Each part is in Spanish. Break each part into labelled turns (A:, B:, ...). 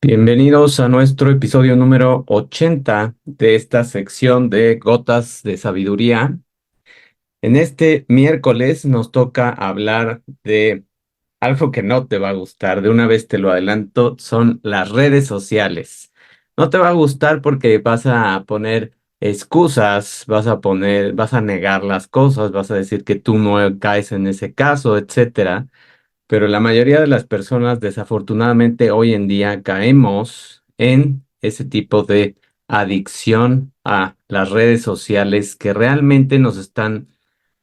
A: Bienvenidos a nuestro episodio número 80 de esta sección de Gotas de Sabiduría. En este miércoles nos toca hablar de algo que no te va a gustar. De una vez te lo adelanto, son las redes sociales. No te va a gustar porque vas a poner excusas, vas a negar las cosas, vas a decir que tú no caes en ese caso, etcétera. Pero la mayoría de las personas, desafortunadamente, hoy en día caemos en ese tipo de adicción a las redes sociales que realmente nos están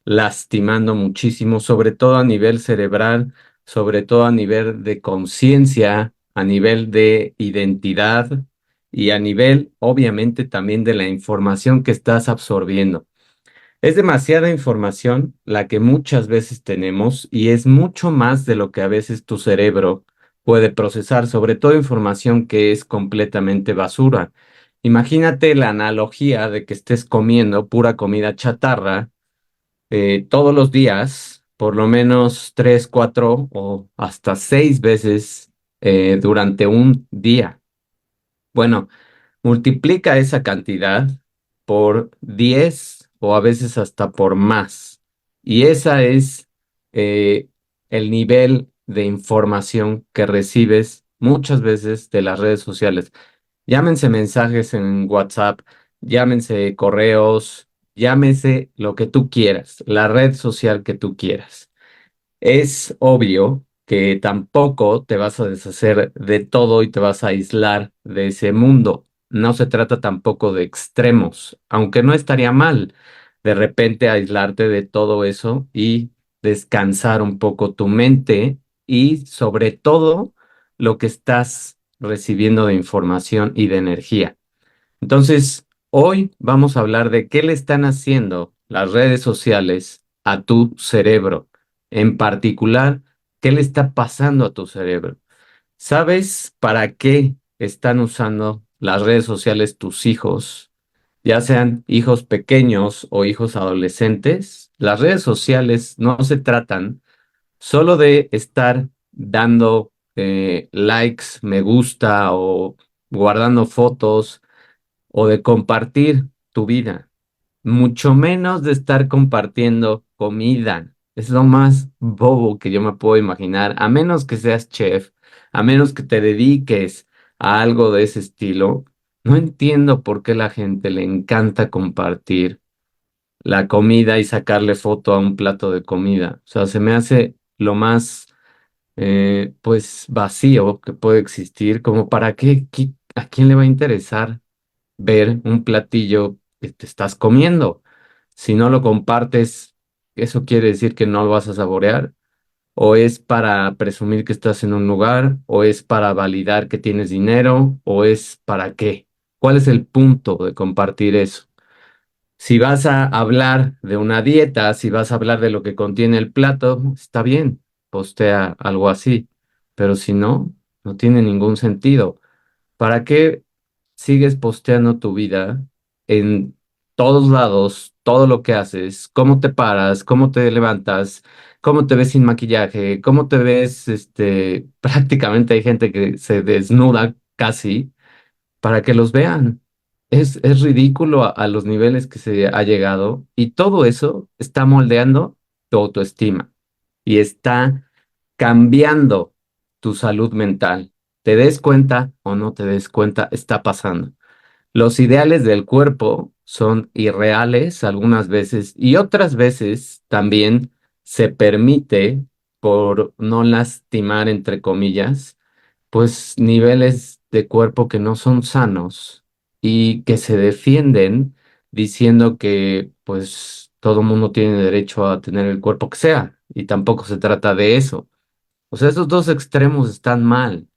A: lastimando muchísimo, sobre todo a nivel cerebral, sobre todo a nivel de conciencia, a nivel de identidad y a nivel, obviamente, también de la información que estás absorbiendo. Es demasiada información la que muchas veces tenemos y es mucho más de lo que a veces tu cerebro puede procesar, sobre todo información que es completamente basura. Imagínate la analogía de que estés comiendo pura comida chatarra todos los días, por lo menos 3, 4 o hasta 6 veces durante un día. Bueno, multiplica esa cantidad por 10 o a veces hasta por más. Y esa es eh, el nivel de información que recibes muchas veces de las redes sociales. Llámense mensajes en WhatsApp, llámense correos, llámese lo que tú quieras, la red social que tú quieras. Es obvio que tampoco te vas a deshacer de todo y te vas a aislar de ese mundo. No se trata tampoco de extremos, aunque no estaría mal de repente aislarte de todo eso y descansar un poco tu mente y sobre todo lo que estás recibiendo de información y de energía. Entonces, hoy vamos a hablar de qué le están haciendo las redes sociales a tu cerebro. En particular, qué le está pasando a tu cerebro. ¿Sabes para qué están usando las redes sociales tus hijos? Ya sean hijos pequeños o hijos adolescentes. Las redes sociales no se tratan solo de estar dando likes, me gusta o guardando fotos o de compartir tu vida, mucho menos de estar compartiendo comida. Es lo más bobo que yo me puedo imaginar, a menos que seas chef, a menos que te dediques a algo de ese estilo. No entiendo por qué la gente le encanta compartir la comida y sacarle foto a un plato de comida. O sea, se me hace lo más, pues, vacío que puede existir, como para qué, a quién le va a interesar ver un platillo que te estás comiendo. Si no lo compartes, eso quiere decir que no lo vas a saborear, o es para presumir que estás en un lugar, o es para validar que tienes dinero, o es para qué. ¿Cuál es el punto de compartir eso? Si vas a hablar de una dieta, si vas a hablar de lo que contiene el plato, está bien, postea algo así, pero si no, no tiene ningún sentido. ¿Para qué sigues posteando tu vida en todos lados, todo lo que haces, cómo te paras, cómo te levantas, cómo te ves sin maquillaje, cómo te ves, prácticamente hay gente que se desnuda casi para que los vean? Es ridículo a los niveles que se ha llegado y todo eso está moldeando tu autoestima y está cambiando tu salud mental. Te des cuenta o no te des cuenta, está pasando. Los ideales del cuerpo son irreales algunas veces y otras veces también se permite, por no lastimar, entre comillas, pues niveles de cuerpo que no son sanos y que se defienden diciendo que pues todo mundo tiene derecho a tener el cuerpo que sea y tampoco se trata de eso. O sea, esos dos extremos están mal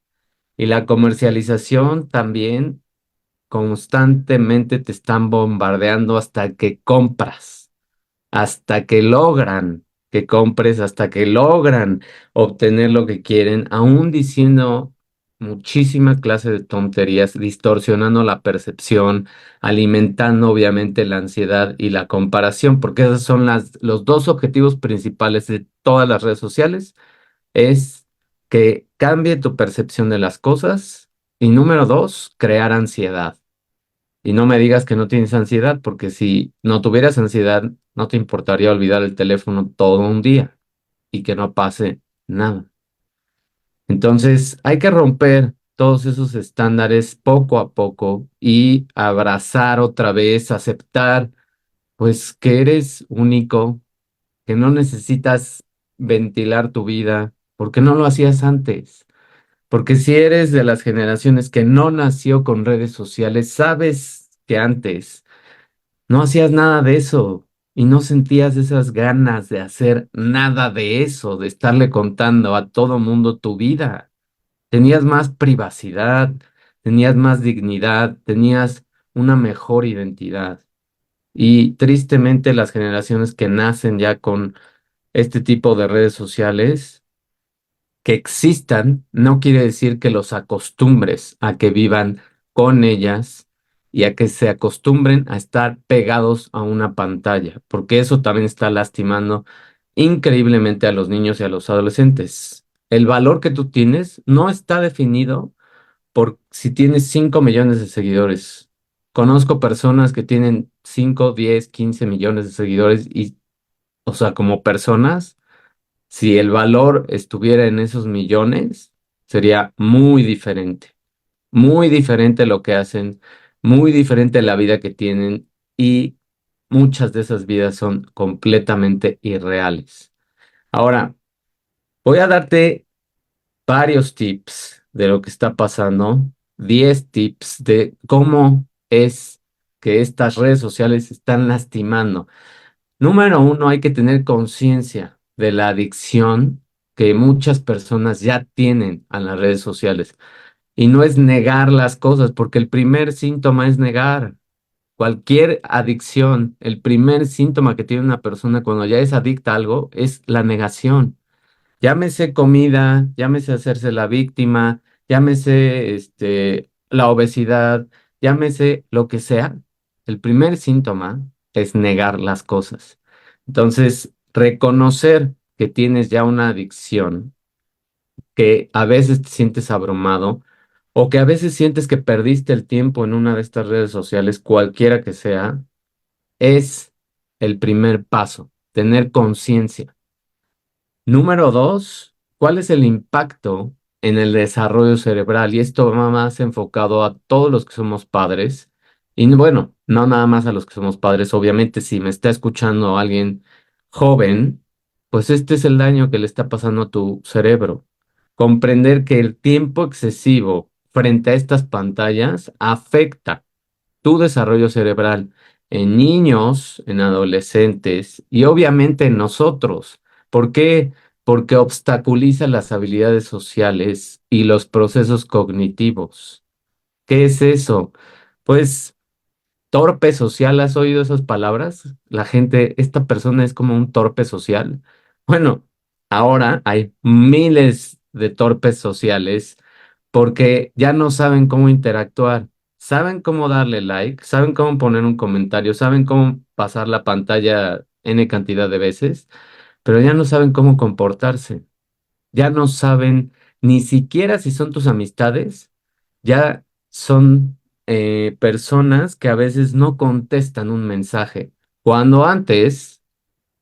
A: y la comercialización también constantemente te están bombardeando hasta que compras, hasta que logran que compres, hasta que logran obtener lo que quieren, aún diciendo muchísima clase de tonterías, distorsionando la percepción, alimentando obviamente la ansiedad y la comparación, porque esos son los dos objetivos principales de todas las redes sociales, es que cambie tu percepción de las cosas Y número dos, crear ansiedad. Y no me digas que no tienes ansiedad, porque si no tuvieras ansiedad, no te importaría olvidar el teléfono todo un día y que no pase nada. Entonces, hay que romper todos esos estándares poco a poco y abrazar otra vez, aceptar, pues, que eres único, que no necesitas ventilar tu vida, porque no lo hacías antes. Porque si eres de las generaciones que no nació con redes sociales, sabes que antes no hacías nada de eso y no sentías esas ganas de hacer nada de eso, de estarle contando a todo mundo tu vida. Tenías más privacidad, tenías más dignidad, tenías una mejor identidad. Y tristemente las generaciones que nacen ya con este tipo de redes sociales, que existan, no quiere decir que los acostumbres a que vivan con ellas y a que se acostumbren a estar pegados a una pantalla, porque eso también está lastimando increíblemente a los niños y a los adolescentes. El valor que tú tienes no está definido por si tienes 5 millones de seguidores. Conozco personas que tienen 5, 10, 15 millones de seguidores y, o sea, como personas, si el valor estuviera en esos millones, sería muy diferente lo que hacen, muy diferente la vida que tienen y muchas de esas vidas son completamente irreales. Ahora, voy a darte varios tips de lo que está pasando, 10 tips de cómo es que estas redes sociales están lastimando. Número uno, hay que tener conciencia de la adicción que muchas personas ya tienen a las redes sociales. Y no es negar las cosas, porque el primer síntoma es negar. Cualquier adicción, el primer síntoma que tiene una persona cuando ya es adicta a algo es la negación. Llámese comida, llámese hacerse la víctima, llámese la obesidad, llámese lo que sea. El primer síntoma es negar las cosas. Entonces, reconocer que tienes ya una adicción, que a veces te sientes abrumado o que a veces sientes que perdiste el tiempo en una de estas redes sociales, cualquiera que sea, es el primer paso, tener conciencia. Número dos, ¿cuál es el impacto en el desarrollo cerebral? Y esto va más enfocado a todos los que somos padres. Y bueno, no nada más a los que somos padres. Obviamente, si me está escuchando alguien joven, pues este es el daño que le está pasando a tu cerebro. Comprender que el tiempo excesivo frente a estas pantallas afecta tu desarrollo cerebral en niños, en adolescentes y obviamente en nosotros. ¿Por qué? Porque obstaculiza las habilidades sociales y los procesos cognitivos. ¿Qué es eso? Pues torpe social, ¿has oído esas palabras? La gente, esta persona es como un torpe social. Bueno, ahora hay miles de torpes sociales porque ya no saben cómo interactuar, saben cómo darle like, saben cómo poner un comentario, saben cómo pasar la pantalla N cantidad de veces, pero ya no saben cómo comportarse, ya no saben ni siquiera si son tus amistades, ya son personas que a veces no contestan un mensaje. Cuando antes,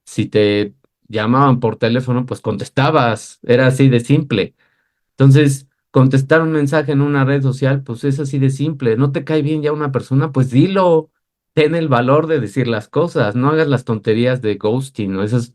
A: si te llamaban por teléfono, pues contestabas, era así de simple. Entonces, contestar un mensaje en una red social, pues es así de simple. ¿No te cae bien ya una persona? Pues dilo. Ten el valor de decir las cosas. No hagas las tonterías de ghosting o esas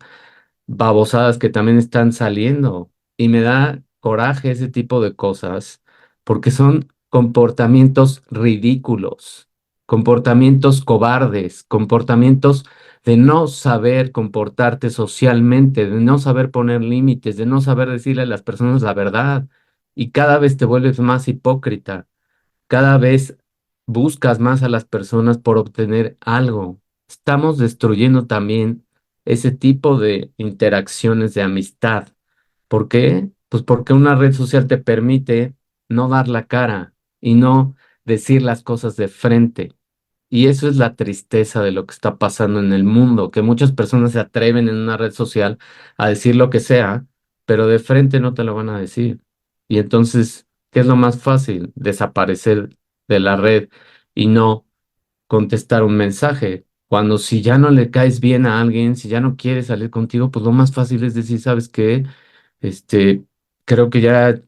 A: babosadas que también están saliendo. Y me da coraje ese tipo de cosas porque son comportamientos ridículos, comportamientos cobardes, comportamientos de no saber comportarte socialmente, de no saber poner límites, de no saber decirle a las personas la verdad. Y cada vez te vuelves más hipócrita, cada vez buscas más a las personas por obtener algo. Estamos destruyendo también ese tipo de interacciones de amistad. ¿Por qué? Pues porque una red social te permite no dar la cara y no decir las cosas de frente. Y eso es la tristeza de lo que está pasando en el mundo, que muchas personas se atreven en una red social a decir lo que sea, pero de frente no te lo van a decir. Y entonces ¿Qué es lo más fácil? Desaparecer de la red y no contestar un mensaje. Cuando si ya no le caes bien a alguien, si ya no quiere salir contigo, pues lo más fácil es decir, ¿sabes qué? Este, creo que ya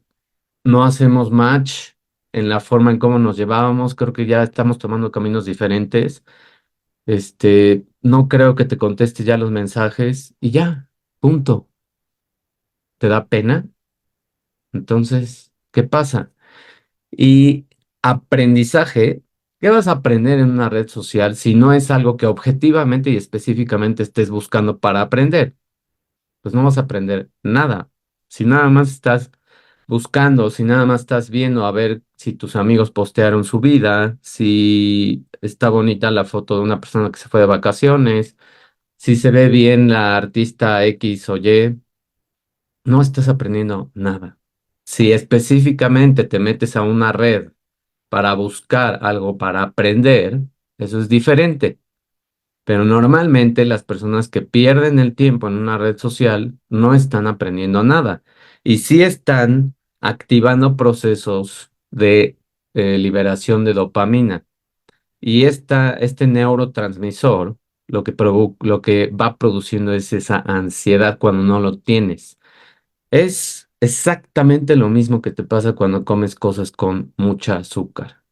A: no hacemos match en la forma en cómo nos llevábamos, creo que ya estamos tomando caminos diferentes. No creo que te conteste ya los mensajes y ya, punto. ¿Te da pena? Entonces, ¿qué pasa? Y aprendizaje, ¿qué vas a aprender en una red social si no es algo que objetivamente y específicamente estés buscando para aprender? Pues no vas a aprender nada. Si nada más estás buscando, si nada más estás viendo a ver si tus amigos postearon su vida, si está bonita la foto de una persona que se fue de vacaciones, si se ve bien la artista X o Y, no estás aprendiendo nada. Si específicamente te metes a una red para buscar algo para aprender, eso es diferente. Pero normalmente las personas que pierden el tiempo en una red social no están aprendiendo nada y sí están activando procesos de liberación de dopamina. Y este neurotransmisor lo que va produciendo es esa ansiedad cuando no lo tienes. Es exactamente lo mismo que te pasa cuando comes cosas con mucha azúcar.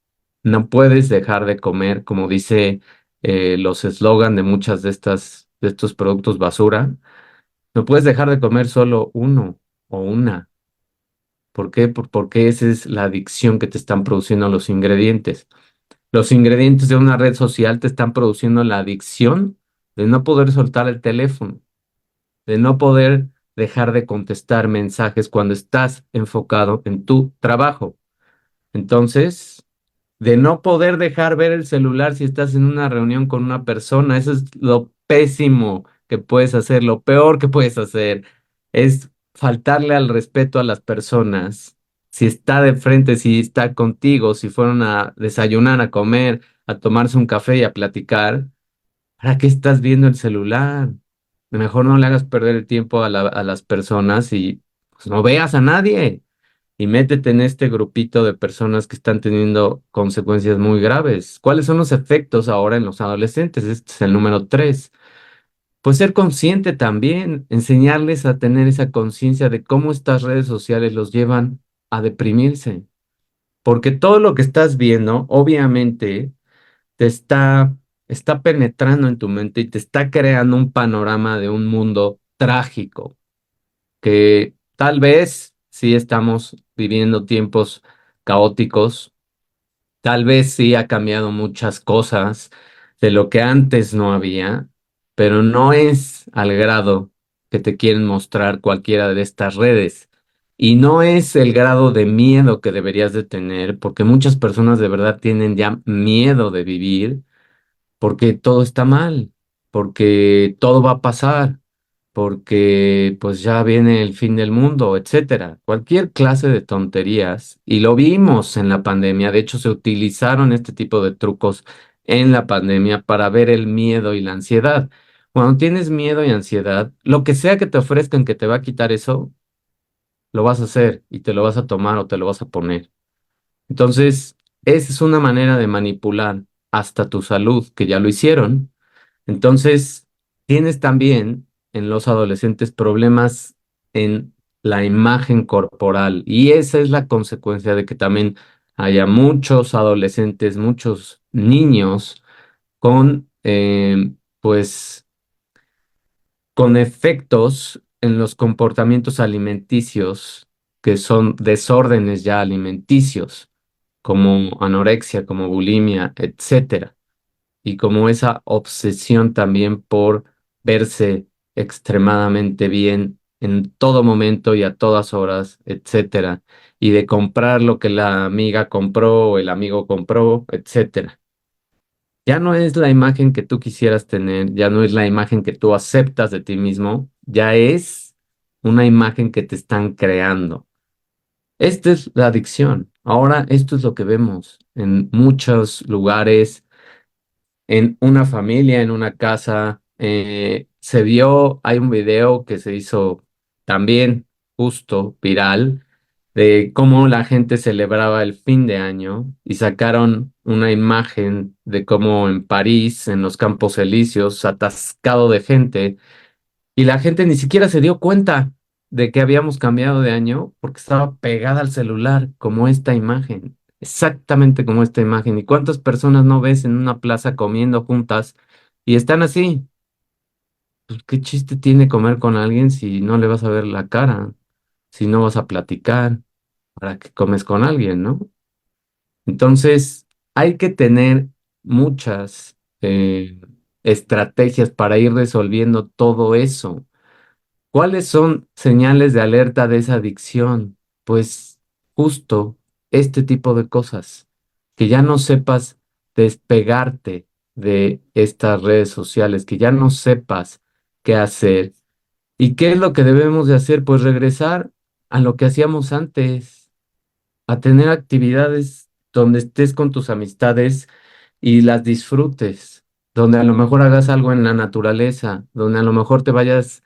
A: No puedes dejar de comer, como dice los eslogan de muchas de estos productos basura. No puedes dejar de comer solo uno o una. ¿Por qué? Porque esa es la adicción que te están produciendo los ingredientes. Los ingredientes de una red social te están produciendo la adicción de no poder soltar el teléfono, de no poder dejar de contestar mensajes cuando estás enfocado en tu trabajo. Entonces, de no poder dejar ver el celular si estás en una reunión con una persona, eso es lo pésimo que puedes hacer, lo peor que puedes hacer es faltarle al respeto a las personas. Si está de frente, si está contigo, si fueron a desayunar, a comer, a tomarse un café y a platicar, ¿para qué estás viendo el celular? Mejor no le hagas perder el tiempo a las personas y pues, no veas a nadie y métete en este grupito de personas que están teniendo consecuencias muy graves. ¿Cuáles son los efectos ahora en los adolescentes? Este es el número 3. Pues ser consciente también, enseñarles a tener esa conciencia de cómo estas redes sociales los llevan a deprimirse. Porque todo lo que estás viendo, obviamente, te está penetrando en tu mente y te está creando un panorama de un mundo trágico que tal vez sí estamos viviendo tiempos caóticos, tal vez sí ha cambiado muchas cosas de lo que antes no había, pero no es al grado que te quieren mostrar cualquiera de estas redes. Y no es el grado de miedo que deberías de tener, porque muchas personas de verdad tienen ya miedo de vivir porque todo está mal, porque todo va a pasar, porque pues ya viene el fin del mundo, etcétera. Cualquier clase de tonterías, y lo vimos en la pandemia, de hecho se utilizaron este tipo de trucos en la pandemia para ver el miedo y la ansiedad. Cuando tienes miedo y ansiedad, lo que sea que te ofrezcan que te va a quitar eso, lo vas a hacer y te lo vas a tomar o te lo vas a poner. Entonces, esa es una manera de manipular hasta tu salud, que ya lo hicieron. Entonces, tienes también en los adolescentes problemas en la imagen corporal y esa es la consecuencia de que también haya muchos adolescentes, muchos niños con, pues, con efectos en los comportamientos alimenticios que son desórdenes ya alimenticios, como anorexia, como bulimia, etcétera y como esa obsesión también por verse extremadamente bien en todo momento y a todas horas, etcétera, y de comprar lo que la amiga compró o el amigo compró, etcétera. Ya no es la imagen que tú quisieras tener, ya no es la imagen que tú aceptas de ti mismo, ya es una imagen que te están creando. Esta es la adicción. Ahora, esto es lo que vemos en muchos lugares en una familia, en una casa. Se vio, hay un video que se hizo también justo viral, de cómo la gente celebraba el fin de año y sacaron una imagen de cómo en París, en los Campos Elíseos, atascado de gente, y la gente ni siquiera se dio cuenta de que habíamos cambiado de año porque estaba pegada al celular, como esta imagen, exactamente como esta imagen. ¿Y cuántas personas no ves en una plaza comiendo juntas y están así? Pues, ¿qué chiste tiene comer con alguien si no le vas a ver la cara, si no vas a platicar? ¿Para qué comes con alguien, no? Entonces, hay que tener muchas estrategias para ir resolviendo todo eso. ¿Cuáles son señales de alerta de esa adicción? Pues justo este tipo de cosas, que ya no sepas despegarte de estas redes sociales, que ya no sepas qué hacer. ¿Y qué es lo que debemos de hacer? Pues regresar a lo que hacíamos antes, a tener actividades donde estés con tus amistades y las disfrutes, donde a lo mejor hagas algo en la naturaleza, donde a lo mejor te vayas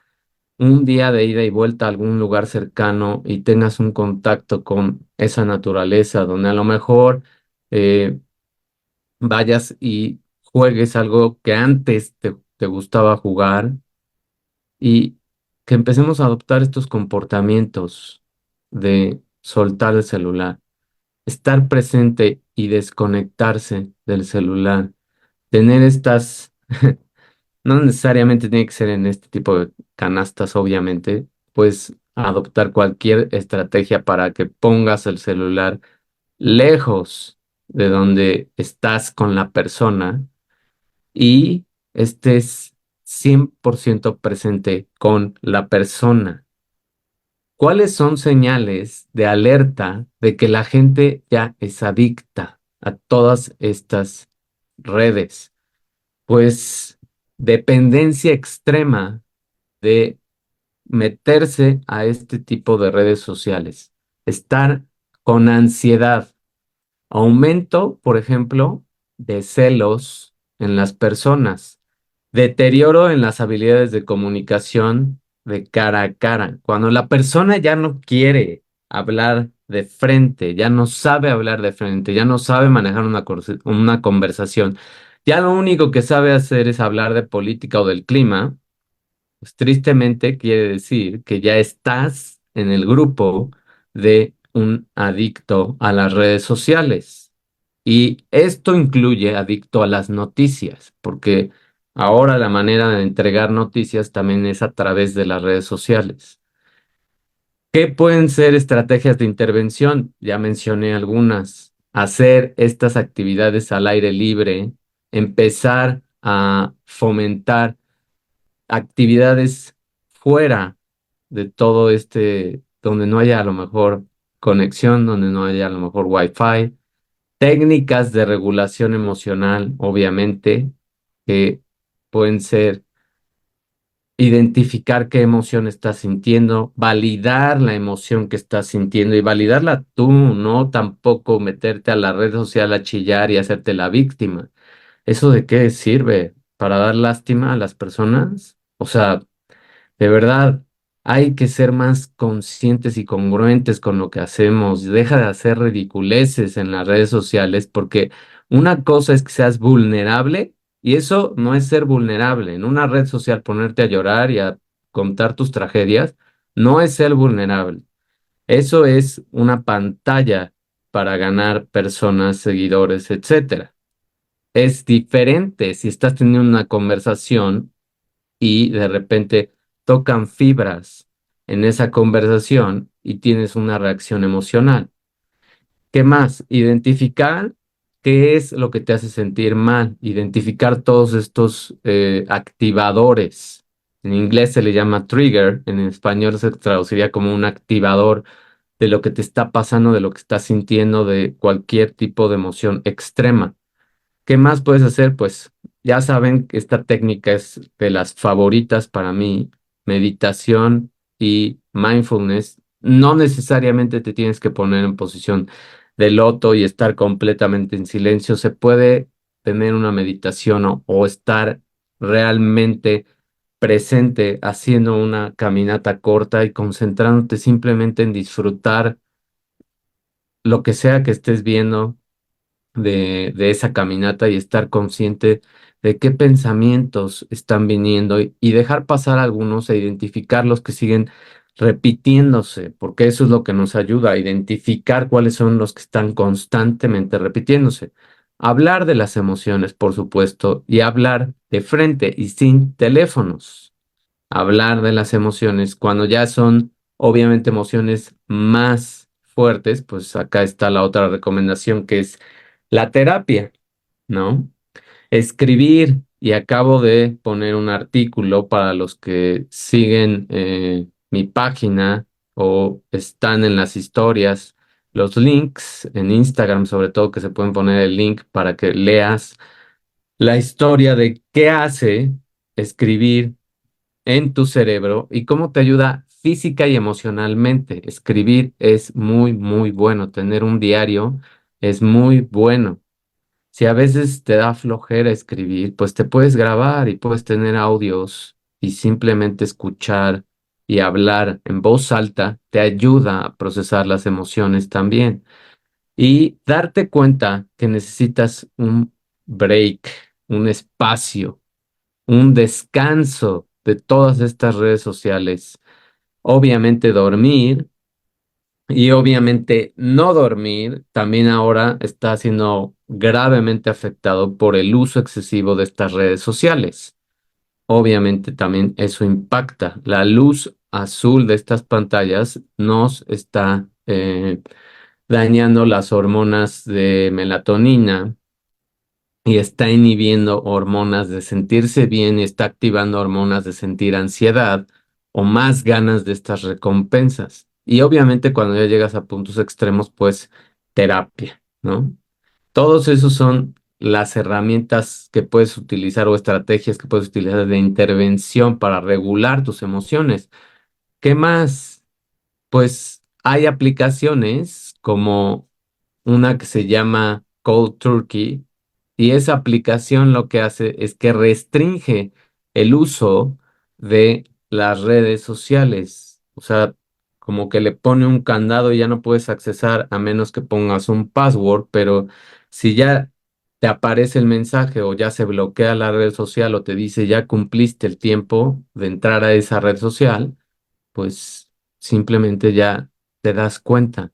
A: un día de ida y vuelta a algún lugar cercano y tengas un contacto con esa naturaleza, donde a lo mejor eh, vayas y juegues algo que antes te gustaba jugar y que empecemos a adoptar estos comportamientos de soltar el celular, estar presente y desconectarse del celular, tener estas, no necesariamente tiene que ser en este tipo de canastas, obviamente, pues adoptar cualquier estrategia para que pongas el celular lejos de donde estás con la persona y estés 100% presente con la persona. ¿Cuáles son señales de alerta de que la gente ya es adicta a todas estas redes? Pues dependencia extrema de meterse a este tipo de redes sociales, estar con ansiedad, aumento, por ejemplo, de celos en las personas, deterioro en las habilidades de comunicación de cara a cara. Cuando la persona ya no quiere hablar de frente, ya no sabe hablar de frente, ya no sabe manejar una conversación, ya lo único que sabe hacer es hablar de política o del clima, pues tristemente quiere decir que ya estás en el grupo de un adicto a las redes sociales. Y esto incluye adicto a las noticias, porque ahora la manera de entregar noticias también es a través de las redes sociales. ¿Qué pueden ser estrategias de intervención? Ya mencioné algunas. Hacer estas actividades al aire libre, empezar a fomentar actividades fuera de todo este, donde no haya a lo mejor conexión, donde no haya a lo mejor wifi, técnicas de regulación emocional, obviamente, que pueden ser identificar qué emoción estás sintiendo, validar la emoción que estás sintiendo y validarla tú, no tampoco meterte a la red social a chillar y hacerte la víctima. ¿Eso de qué sirve? ¿Para dar lástima a las personas? O sea, de verdad, hay que ser más conscientes y congruentes con lo que hacemos. Deja de hacer ridiculeces en las redes sociales porque una cosa es que seas vulnerable y eso no es ser vulnerable. En una red social ponerte a llorar y a contar tus tragedias no es ser vulnerable. Eso es una pantalla para ganar personas, seguidores, etcétera. Es diferente si estás teniendo una conversación y de repente tocan fibras en esa conversación y tienes una reacción emocional. ¿Qué más? Identificar qué es lo que te hace sentir mal, identificar todos estos activadores. En inglés se le llama trigger, en español se traduciría como un activador de lo que te está pasando, de lo que estás sintiendo, de cualquier tipo de emoción extrema. ¿Qué más puedes hacer? Pues ya saben que esta técnica es de las favoritas para mí, meditación y mindfulness. No necesariamente te tienes que poner en posición de loto y estar completamente en silencio. Se puede tener una meditación o estar realmente presente haciendo una caminata corta y concentrándote simplemente en disfrutar lo que sea que estés viendo de esa caminata y estar consciente de qué pensamientos están viniendo y dejar pasar algunos e identificar los que siguen repitiéndose, porque eso es lo que nos ayuda a identificar cuáles son los que están constantemente repitiéndose. Hablar de las emociones, por supuesto, y hablar de frente y sin teléfonos. Hablar de las emociones cuando ya son obviamente emociones más fuertes, pues acá está la otra recomendación que es la terapia, ¿no? Escribir, y acabo de poner un artículo para los que siguen mi página o están en las historias, los links en Instagram, sobre todo que se pueden poner el link para que leas la historia de qué hace escribir en tu cerebro y cómo te ayuda física y emocionalmente. Escribir es muy, muy bueno. Tener un diario es muy bueno. Si a veces te da flojera escribir, pues te puedes grabar y puedes tener audios y simplemente escuchar y hablar en voz alta te ayuda a procesar las emociones también. Y darte cuenta que necesitas un break, un espacio, un descanso de todas estas redes sociales. Obviamente dormir y obviamente no dormir también ahora está siendo gravemente afectado por el uso excesivo de estas redes sociales. Obviamente también eso impacta. La luz azul de estas pantallas nos está dañando las hormonas de melatonina y está inhibiendo hormonas de sentirse bien y está activando hormonas de sentir ansiedad o más ganas de estas recompensas. Y obviamente cuando ya llegas a puntos extremos, pues terapia, ¿no? Todos esos son las herramientas que puedes utilizar o estrategias que puedes utilizar de intervención para regular tus emociones. ¿Qué más? Pues hay aplicaciones como una que se llama Cold Turkey y esa aplicación lo que hace es que restringe el uso de las redes sociales. O sea, como que le pone un candado y ya no puedes accesar a menos que pongas un password, pero si ya te aparece el mensaje o ya se bloquea la red social o te dice ya cumpliste el tiempo de entrar a esa red social, pues simplemente ya te das cuenta.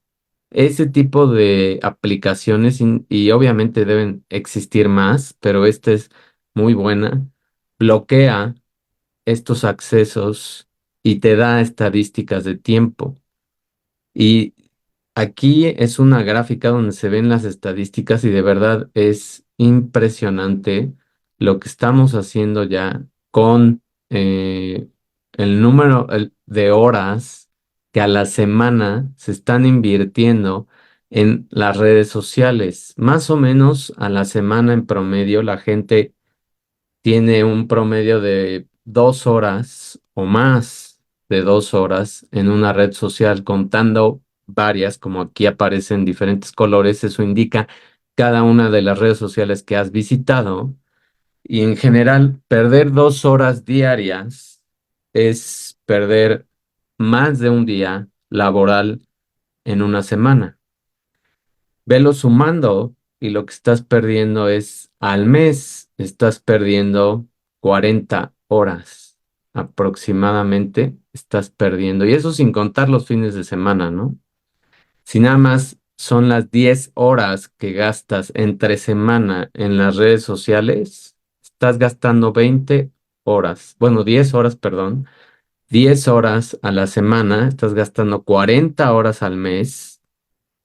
A: Ese tipo de aplicaciones, y obviamente deben existir más, pero esta es muy buena, bloquea estos accesos y te da estadísticas de tiempo. Y aquí es una gráfica donde se ven las estadísticas y de verdad es impresionante lo que estamos haciendo ya con el número de horas que a la semana se están invirtiendo en las redes sociales. Más o menos a la semana en promedio la gente tiene un promedio de 2 horas o más de 2 horas en una red social, contando varias, como aquí aparecen diferentes colores, eso indica cada una de las redes sociales que has visitado. Y en general, perder 2 horas diarias es perder más de un día laboral en una semana. Velo sumando y lo que estás perdiendo es al mes, estás perdiendo 40 horas aproximadamente, estás perdiendo. Y eso sin contar los fines de semana, ¿no? Si nada más son las 10 horas que gastas entre semana en las redes sociales, estás gastando 20 horas, bueno, 10 horas, perdón, 10 horas a la semana, estás gastando 40 horas al mes.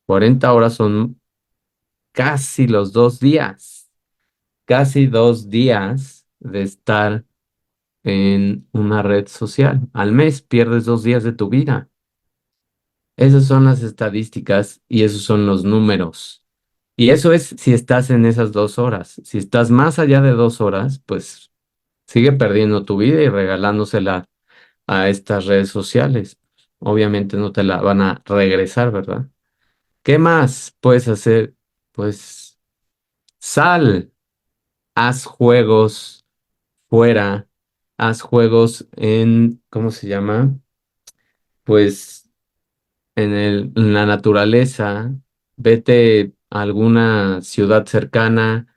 A: 40 horas son casi los 2 días, casi 2 días de estar en una red social. Al mes pierdes 2 días de tu vida. Esas son las estadísticas y esos son los números. Y eso es si estás en esas 2 horas. Si estás más allá de 2 horas, pues sigue perdiendo tu vida y regalándosela a estas redes sociales. Obviamente no te la van a regresar, ¿verdad? ¿Qué más puedes hacer? Pues sal. Haz juegos fuera, haz juegos en, ¿cómo se llama? Pues en la naturaleza, vete a alguna ciudad cercana,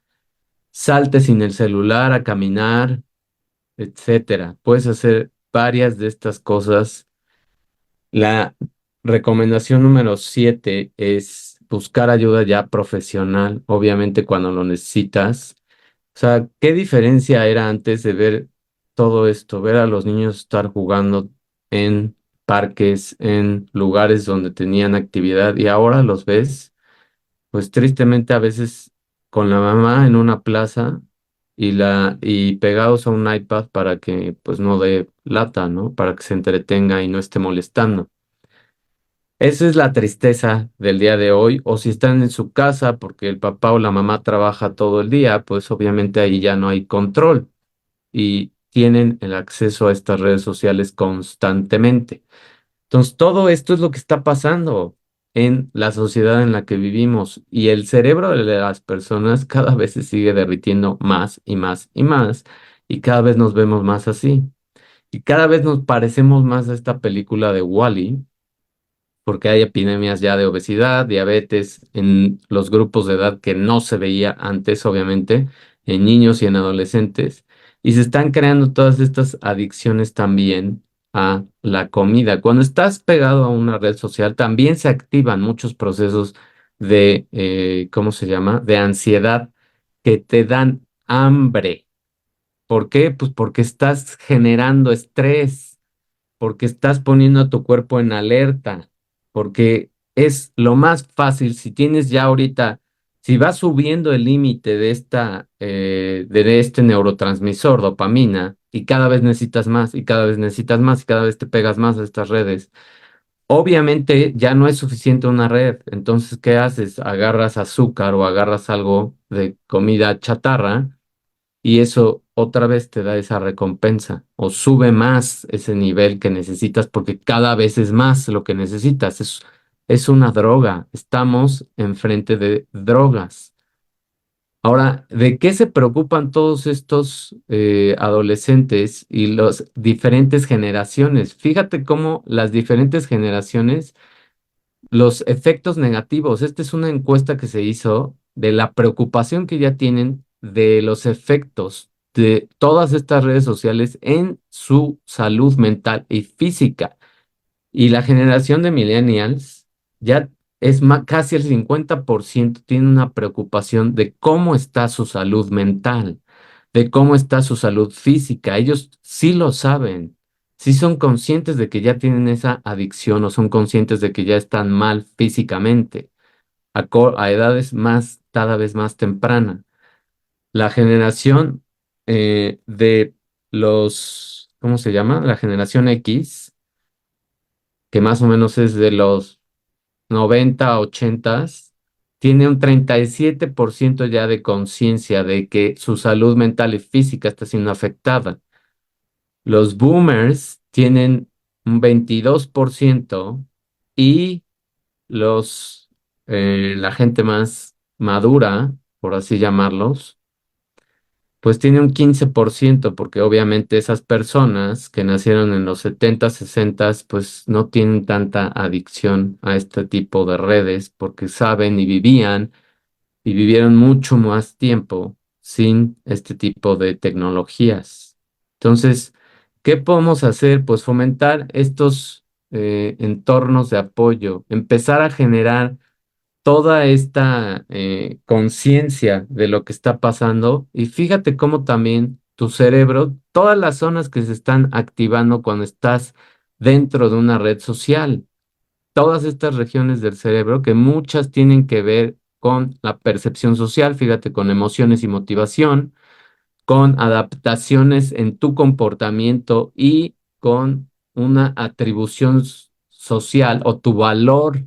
A: salte sin el celular a caminar, etcétera. Puedes hacer varias de estas cosas. La recomendación número 7 es buscar ayuda ya profesional, obviamente cuando lo necesitas. O sea, ¿qué diferencia era antes de ver todo esto? Ver a los niños estar jugando en parques, en lugares donde tenían actividad y ahora los ves, pues tristemente a veces con la mamá en una plaza y pegados a un iPad para que pues no dé lata, ¿no? Para que se entretenga y no esté molestando. Esa es la tristeza del día de hoy. O si están en su casa porque el papá o la mamá trabaja todo el día, pues obviamente ahí ya no hay control y tienen el acceso a estas redes sociales constantemente. Entonces, todo esto es lo que está pasando en la sociedad en la que vivimos y el cerebro de las personas cada vez se sigue derritiendo más y más y más y cada vez nos vemos más así. Y cada vez nos parecemos más a esta película de Wall-E porque hay epidemias ya de obesidad, diabetes en los grupos de edad que no se veía antes, obviamente, en niños y en adolescentes, y se están creando todas estas adicciones también a la comida. Cuando estás pegado a una red social, también se activan muchos procesos de, ¿cómo se llama? De ansiedad que te dan hambre. ¿Por qué? Pues porque estás generando estrés porque estás poniendo a tu cuerpo en alerta, porque es lo más fácil, si tienes ya ahorita, si vas subiendo el límite de de este neurotransmisor, dopamina, y cada vez necesitas más, y cada vez necesitas más, y cada vez te pegas más a estas redes. Obviamente ya no es suficiente una red, entonces, ¿qué haces? Agarras azúcar o agarras algo de comida chatarra y eso otra vez te da esa recompensa o sube más ese nivel que necesitas porque cada vez es más lo que necesitas. Es una droga. Estamos enfrente de drogas. Ahora, ¿de qué se preocupan todos estos adolescentes y las diferentes generaciones? Fíjate cómo las diferentes generaciones los efectos negativos. Esta es una encuesta que se hizo de la preocupación que ya tienen de los efectos de todas estas redes sociales en su salud mental y física. Y la generación de millennials ya es casi el 50% tiene una preocupación de cómo está su salud mental, de cómo está su salud física. Ellos sí lo saben, sí son conscientes de que ya tienen esa adicción o son conscientes de que ya están mal físicamente a edades más, cada vez más tempranas. La generación de ¿cómo se llama? La generación X, que más o menos es de los 90 80, tiene un 37% ya de conciencia de que su salud mental y física está siendo afectada. Los boomers tienen un 22% y la gente más madura, por así llamarlos, pues tiene un 15%, porque obviamente esas personas que nacieron en los 70, 60, pues no tienen tanta adicción a este tipo de redes, porque saben y vivieron mucho más tiempo sin este tipo de tecnologías. Entonces, ¿qué podemos hacer? Pues fomentar estos entornos de apoyo, empezar a generar toda esta conciencia de lo que está pasando y fíjate cómo también tu cerebro, todas las zonas que se están activando cuando estás dentro de una red social, todas estas regiones del cerebro que muchas tienen que ver con la percepción social, fíjate, con emociones y motivación, con adaptaciones en tu comportamiento y con una atribución social o tu valor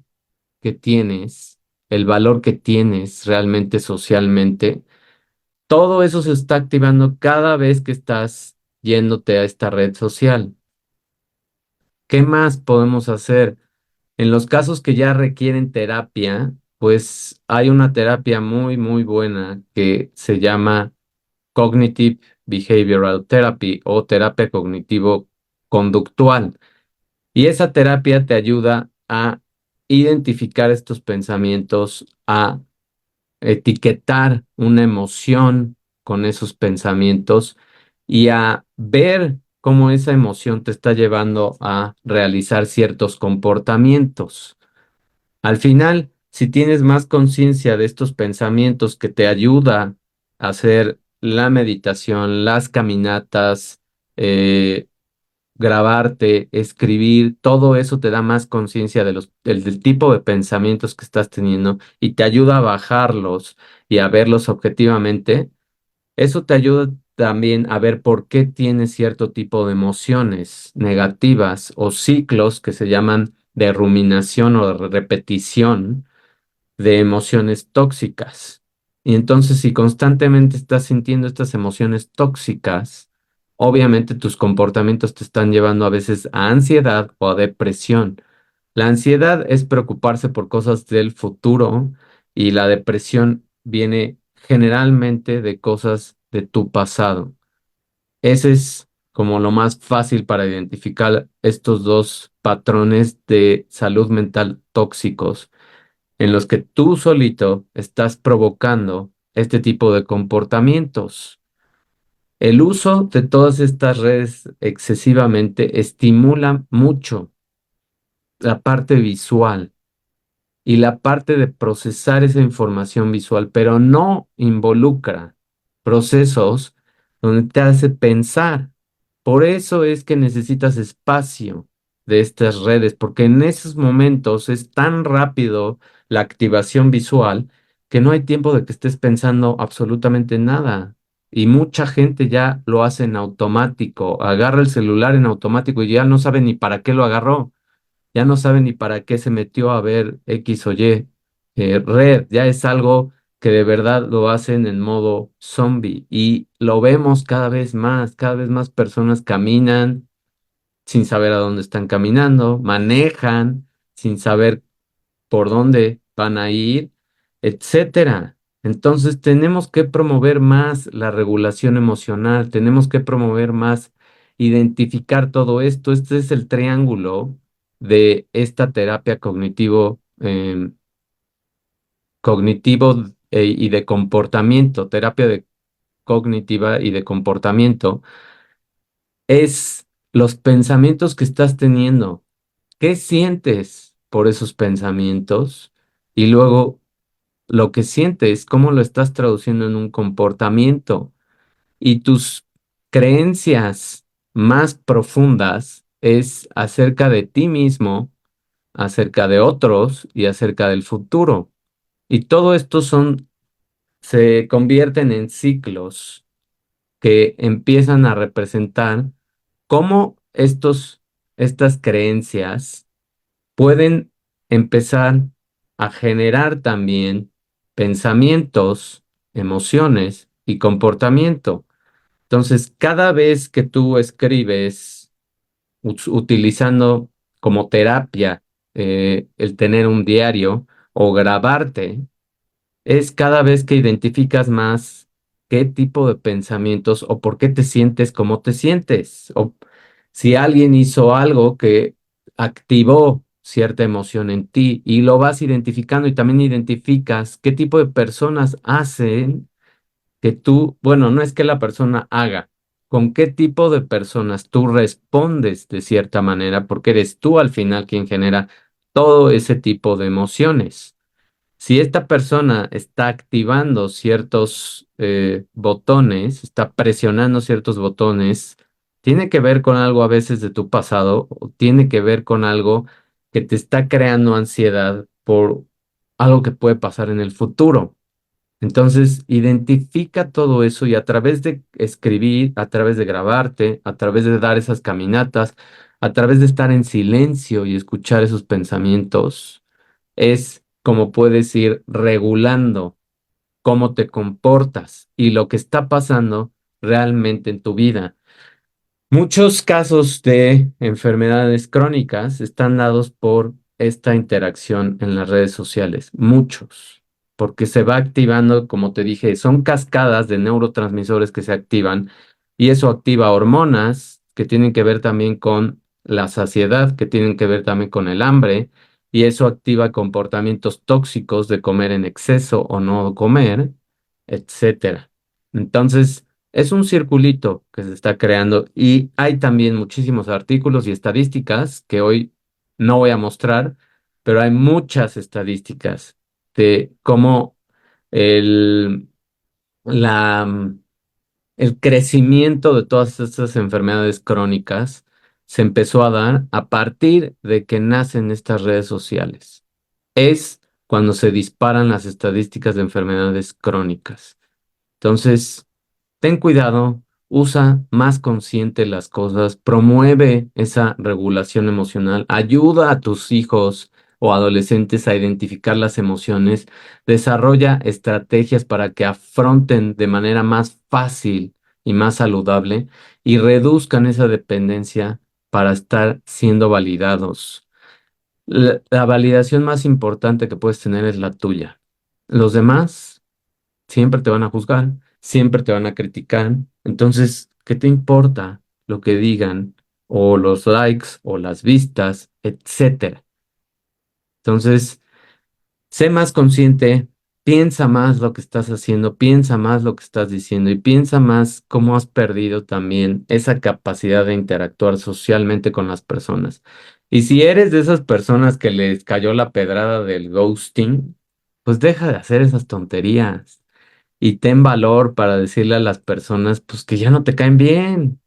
A: que tienes, el valor que tienes realmente socialmente, todo eso se está activando cada vez que estás yéndote a esta red social. ¿Qué más podemos hacer? En los casos que ya requieren terapia, pues hay una terapia muy, muy buena que se llama Cognitive Behavioral Therapy o terapia cognitivo-conductual. Y esa terapia te ayuda a identificar estos pensamientos, a etiquetar una emoción con esos pensamientos y a ver cómo esa emoción te está llevando a realizar ciertos comportamientos. Al final, si tienes más conciencia de estos pensamientos que te ayuda a hacer la meditación, las caminatas, eh, grabarte, escribir, todo eso te da más conciencia de del tipo de pensamientos que estás teniendo y te ayuda a bajarlos y a verlos objetivamente. Eso te ayuda también a ver por qué tienes cierto tipo de emociones negativas o ciclos que se llaman de ruminación o de repetición de emociones tóxicas. Y entonces, si constantemente estás sintiendo estas emociones tóxicas, obviamente tus comportamientos te están llevando a veces a ansiedad o a depresión. La ansiedad es preocuparse por cosas del futuro y la depresión viene generalmente de cosas de tu pasado. Ese es como lo más fácil para identificar estos dos patrones de salud mental tóxicos en los que tú solito estás provocando este tipo de comportamientos. El uso de todas estas redes excesivamente estimula mucho la parte visual y la parte de procesar esa información visual, pero no involucra procesos donde te hace pensar. Por eso es que necesitas espacio de estas redes, porque en esos momentos es tan rápido la activación visual que no hay tiempo de que estés pensando absolutamente nada. Y mucha gente ya lo hace en automático, agarra el celular en automático y ya no sabe ni para qué lo agarró, ya no sabe ni para qué se metió a ver X o Y red, ya es algo que de verdad lo hacen en modo zombie y lo vemos cada vez más personas caminan sin saber a dónde están caminando, manejan sin saber por dónde van a ir, etcétera. Entonces tenemos que promover más la regulación emocional, tenemos que promover más identificar todo esto. Este es el triángulo de esta terapia cognitivo y de comportamiento, terapia de cognitiva y de comportamiento, es los pensamientos que estás teniendo. ¿Qué sientes por esos pensamientos? Y luego lo que sientes, cómo lo estás traduciendo en un comportamiento. Y tus creencias más profundas es acerca de ti mismo, acerca de otros y acerca del futuro. Y todo esto se convierten en ciclos que empiezan a representar cómo estas creencias pueden empezar a generar también pensamientos, emociones y comportamiento. Entonces, cada vez que tú escribes utilizando como terapia el tener un diario o grabarte, es cada vez que identificas más qué tipo de pensamientos o por qué te sientes como te sientes, o si alguien hizo algo que activó cierta emoción en ti y lo vas identificando y también identificas qué tipo de personas hacen que tú, bueno, no es que la persona haga, con qué tipo de personas tú respondes de cierta manera, porque eres tú al final quien genera todo ese tipo de emociones. Si esta persona está activando ciertos botones, está presionando ciertos botones, tiene que ver con algo a veces de tu pasado o tiene que ver con algo que te está creando ansiedad por algo que puede pasar en el futuro. Entonces, identifica todo eso y a través de escribir, a través de grabarte, a través de dar esas caminatas, a través de estar en silencio y escuchar esos pensamientos, es como puedes ir regulando cómo te comportas y lo que está pasando realmente en tu vida. Muchos casos de enfermedades crónicas están dados por esta interacción en las redes sociales, muchos, porque se va activando, como te dije, son cascadas de neurotransmisores que se activan y eso activa hormonas que tienen que ver también con la saciedad, que tienen que ver también con el hambre y eso activa comportamientos tóxicos de comer en exceso o no comer, etcétera. Entonces, es un circulito que se está creando y hay también muchísimos artículos y estadísticas que hoy no voy a mostrar, pero hay muchas estadísticas de cómo el, la, el crecimiento de todas estas enfermedades crónicas se empezó a dar a partir de que nacen estas redes sociales. Es cuando se disparan las estadísticas de enfermedades crónicas. Entonces, ten cuidado, usa más consciente las cosas, promueve esa regulación emocional, ayuda a tus hijos o adolescentes a identificar las emociones, desarrolla estrategias para que afronten de manera más fácil y más saludable y reduzcan esa dependencia para estar siendo validados. La validación más importante que puedes tener es la tuya. Los demás siempre te van a juzgar, siempre te van a criticar. Entonces, ¿qué te importa lo que digan o los likes o las vistas, etcétera? Entonces, sé más consciente, piensa más lo que estás haciendo, piensa más lo que estás diciendo y piensa más cómo has perdido también esa capacidad de interactuar socialmente con las personas. Y si eres de esas personas que les cayó la pedrada del ghosting, pues deja de hacer esas tonterías y ten valor para decirle a las personas pues que ya no te caen bien,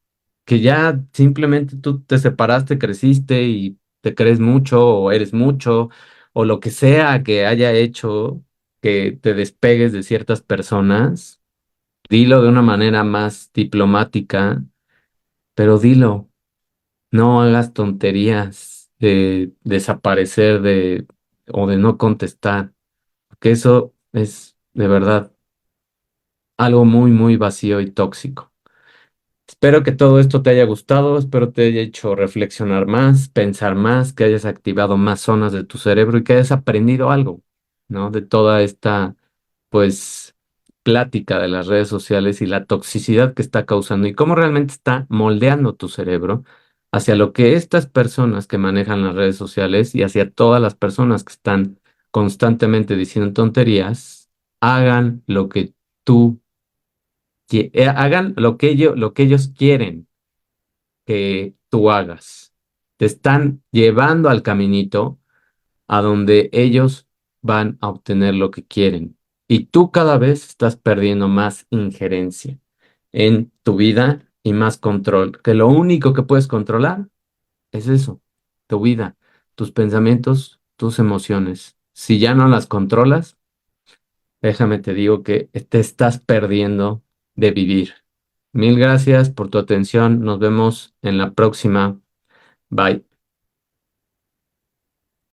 A: que ya simplemente tú te separaste, creciste y te crees mucho o eres mucho o lo que sea que haya hecho que te despegues de ciertas personas, dilo de una manera más diplomática, pero dilo, no hagas tonterías de desaparecer de o de no contestar, porque eso es de verdad algo muy, muy vacío y tóxico. Espero que todo esto te haya gustado, espero te haya hecho reflexionar más, pensar más, que hayas activado más zonas de tu cerebro y que hayas aprendido algo, ¿no? De toda esta, pues, plática de las redes sociales y la toxicidad que está causando y cómo realmente está moldeando tu cerebro hacia lo que estas personas que manejan las redes sociales y hacia todas las personas que están constantemente diciendo tonterías, hagan lo que tú hagan lo que ellos quieren que tú hagas. Te están llevando al caminito a donde ellos van a obtener lo que quieren. Y tú cada vez estás perdiendo más injerencia en tu vida y más control, que lo único que puedes controlar es eso, tu vida, tus pensamientos, tus emociones. Si ya no las controlas, déjame te digo que te estás perdiendo de vivir. Mil gracias por tu atención. Nos vemos en la próxima. Bye.